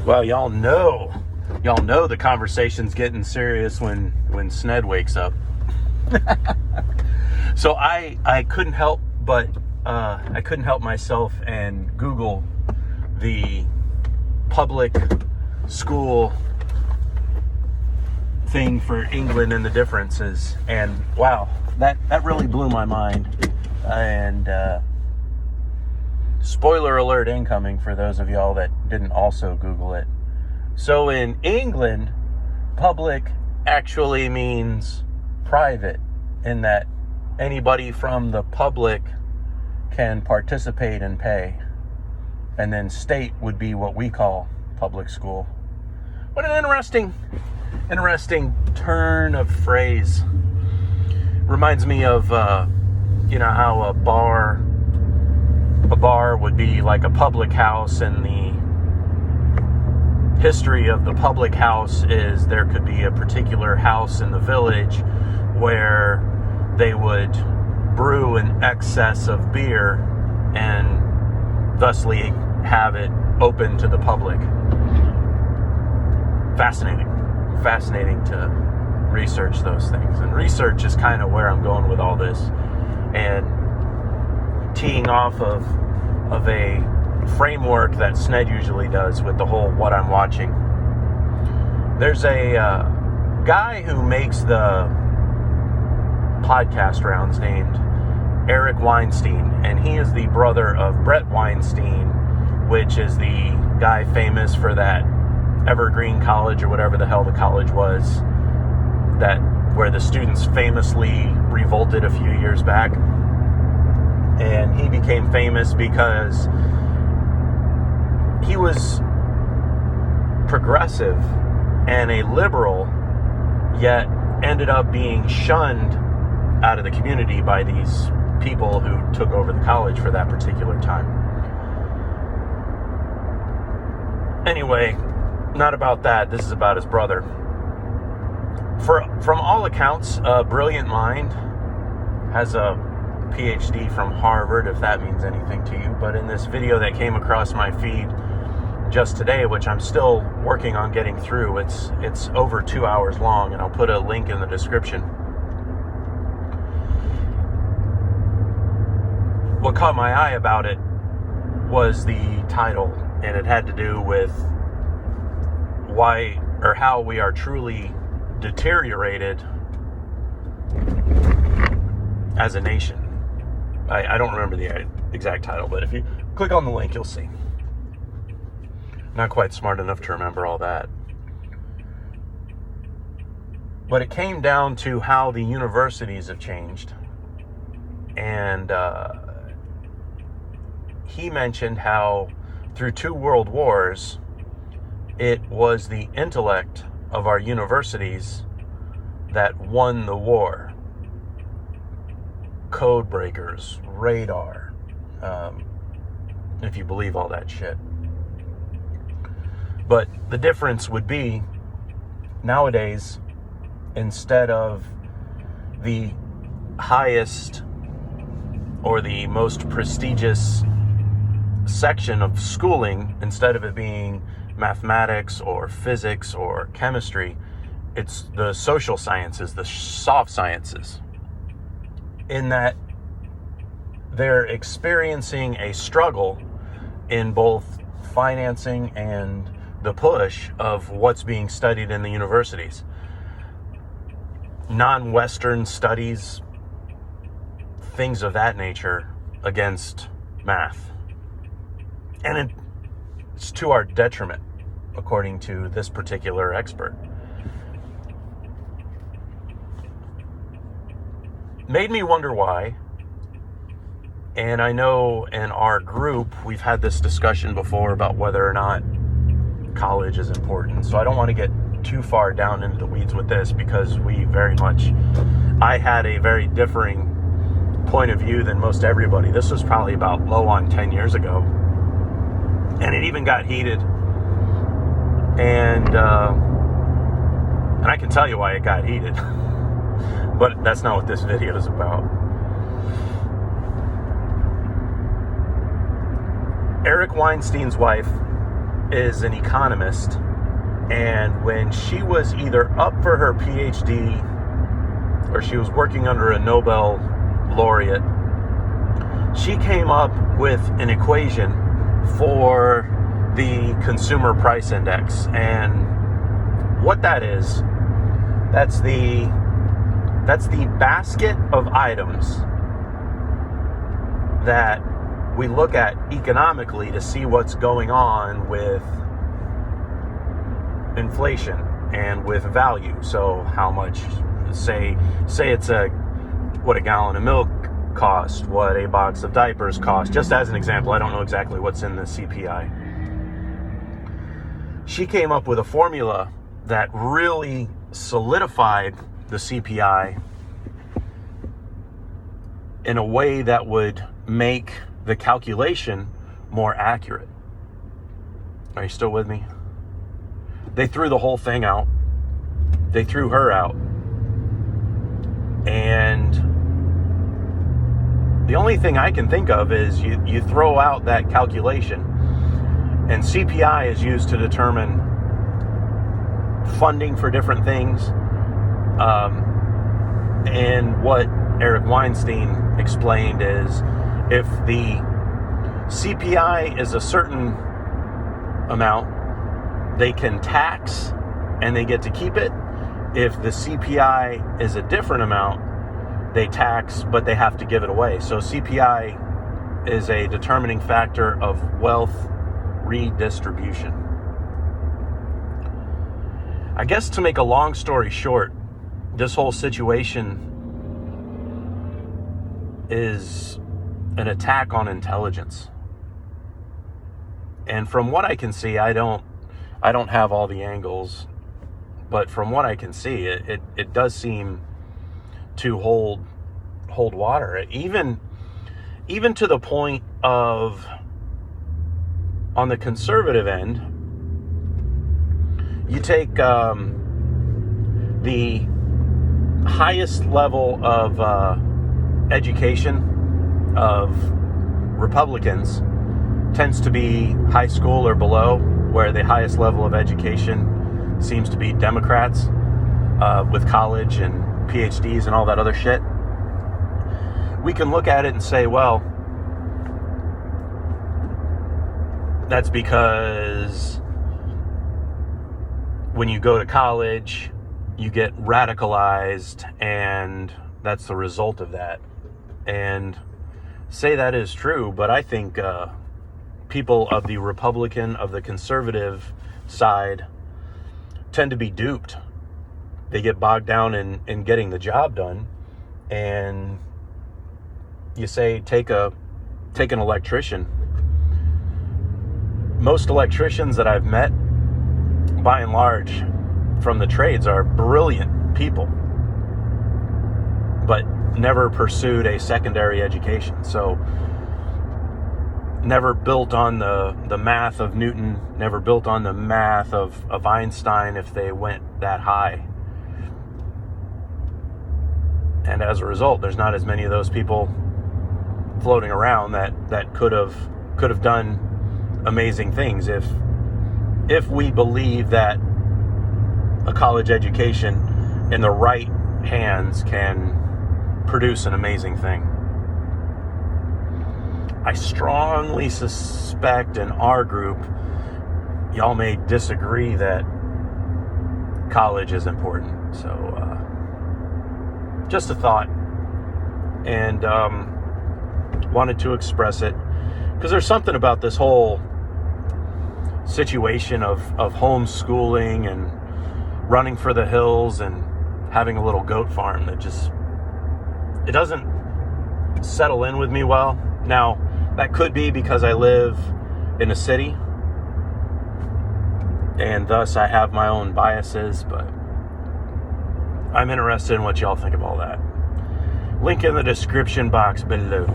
Well, y'all know the conversation's getting serious when Sned wakes up. So I couldn't help myself and Google the public school thing for England and the differences, and wow, that really blew my mind. And spoiler alert incoming for those of y'all that didn't also Google it. So in England, public actually means private, in that anybody from the public can participate and pay. And then state would be what we call public school. What an interesting turn of phrase. Reminds me of how a bar would be like a public house, and the history of the public house is there could be a particular house in the village where they would brew an excess of beer and thusly have it open to the public. Fascinating to research those things. And research is kind of where I'm going with all this. And teeing off of a framework that Sned usually does with the whole what I'm watching. There's a guy who makes the podcast rounds named Eric Weinstein, and he is the brother of Brett Weinstein, which is the guy famous for that Evergreen College or whatever the hell the college was, that where the students famously revolted a few years back. And he became famous because he was progressive and a liberal, yet ended up being shunned out of the community by these people who took over the college for that particular time. Anyway, not about that. This is about his brother. From all accounts, a brilliant mind, has a PhD from Harvard, if that means anything to you. But in this video that came across my feed just today, which I'm still working on getting through, it's over 2 hours long, and I'll put a link in the description. What caught my eye about it was the title, and it had to do with why or how we are truly deteriorated as a nation. I don't remember the exact title, but if you click on the link, you'll see. Not quite smart enough to remember all that. But it came down to how the universities have changed. And he mentioned how through 2 world wars, it was the intellect of our universities that won the war. Code breakers, radar, if you believe all that shit. But the difference would be, nowadays, instead of the highest or the most prestigious section of schooling, instead of it being mathematics or physics or chemistry, it's the social sciences, the soft sciences. In that they're experiencing a struggle in both financing and the push of what's being studied in the universities. Non-Western studies, things of that nature, against math. And it's to our detriment, according to this particular expert. Made me wonder why. And I know in our group, we've had this discussion before about whether or not college is important. So I don't want to get too far down into the weeds with this, because I had a very differing point of view than most everybody. This was probably about low on 10 years ago. And it even got heated. And I can tell you why it got heated. But that's not what this video is about. Eric Weinstein's wife is an economist, and when she was either up for her PhD or she was working under a Nobel laureate, she came up with an equation for the consumer price index. And what that is, that's the basket of items that we look at economically to see what's going on with inflation and with value. So how much, say it's what a gallon of milk costs, what a box of diapers cost, just as an example. I don't know exactly what's in the CPI. She came up with a formula that really solidified the CPI in a way that would make the calculation more accurate. Are you still with me? They threw the whole thing out. They threw her out. And the only thing I can think of is you throw out that calculation, and CPI is used to determine funding for different things. And what Eric Weinstein explained is, if the CPI is a certain amount, they can tax and they get to keep it. If the CPI is a different amount, they tax, but they have to give it away. So CPI is a determining factor of wealth redistribution. I guess, to make a long story short, this whole situation is an attack on intelligence. And from what I can see, I don't have all the angles, but from what I can see, it does seem to hold water. Even to the point of, on the conservative end, you take the highest level of education of Republicans tends to be high school or below, where the highest level of education seems to be Democrats, with college and PhDs and all that other shit. We can look at it and say, well, that's because when you go to college, you get radicalized, and that's the result of that. And say that is true, but I think people of the Republican, of the conservative side, tend to be duped. They get bogged down in getting the job done. And you say, take an electrician. Most electricians that I've met, by and large, from the trades, are brilliant people, but never pursued a secondary education. So never built on the math of Newton, never built on the math of Einstein if they went that high. And as a result, there's not as many of those people floating around that could have done amazing things if we believe that a college education in the right hands can produce an amazing thing. I strongly suspect in our group, y'all may disagree that college is important. So, just a thought, and wanted to express it, because there's something about this whole situation of homeschooling and running for the hills and having a little goat farm that it doesn't settle in with me well. Now, that could be because I live in a city, and thus I have my own biases, but I'm interested in what y'all think of all that. Link in the description box below.